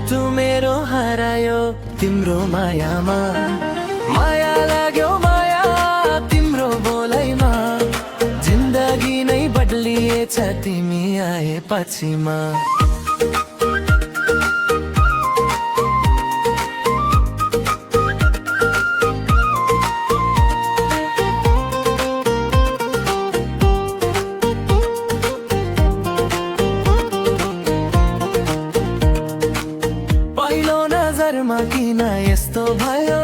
मुटु मेरो हरायो तिम्रो मायामा, माया लाग्यो माया तिम्रो बोलाइमा, जिन्दगी नै बदलिएछ तिमी आएपछिमा। नजरमा किन यस्तो भयो,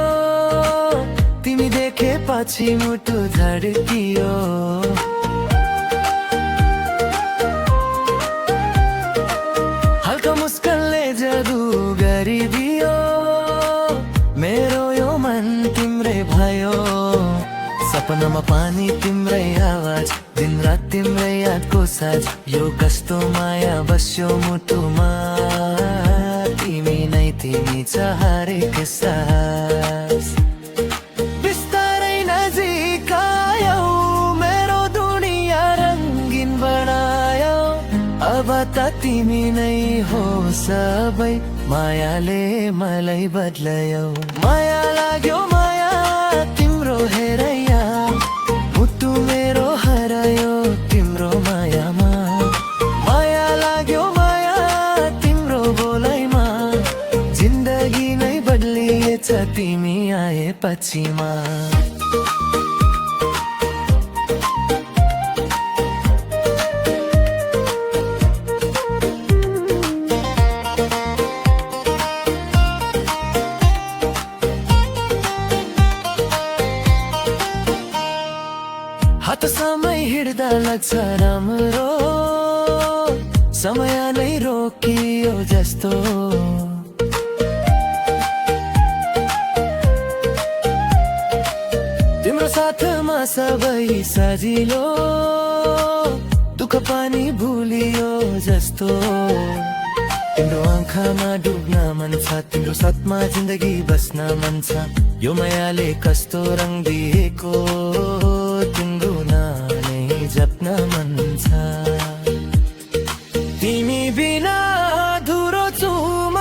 तिमी देखेपछि मुटु धड्कियो। हल्का मुस्कानले जादु गरिदियो, मेरो यो मन तिम्रै भयो। सपनामा पानी तिम्रै आवाज, दिनरात तिम्रै यादको साज, यो कस्तो माया बस्यो मुटुमा, तिमी नै तिमी छ हरेक सास। बिस्तारै नजिक आयौ, मेरो दुनिया रङ्गिन बनायौ, अब त तिमी नै हो सबै, मायाले मलाई बदलायौ। माया लाग्यो माया तिम्रो हेरैया, मुटु मेरो हरायो तिम्रो मायामा, माया लाग्यो माया तिम्रो बोलाइमा, जिन्दगी नै बदलिएछ तिमी आएपछिमा। हात समय हिँड्दा लाग्छ राम्रो, समय नै रोकियो जस्तो। तिम्रो साथमा सबै सजिलो, दुःख पनि भुलियो जस्तो। तिम्रो आँखामा डुब्न मन छ, तिम्रो साथमा जिन्दगी बस्न मन छ, यो मायाले कस्तो रङ दिएको तिम्रो नामै जप्न मन छ। तिमी बिना अधुरो छु म,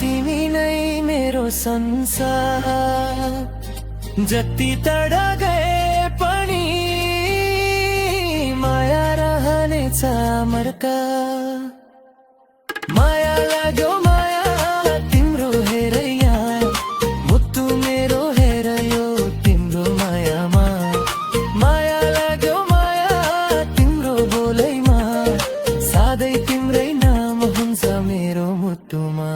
तिमी नै मेरो संसार, जति टाढा गए पनि माया रहनेछ मर्का। माया लाग्यो माया तिम्रो हेरैया, मुटु मेरो हेरायो तिम्रो मायामा, माया लाग्यो माया तिम्रो बोलाइमा, सधैँ तिम्रै नाम हुन्छ मेरो मुटुमा।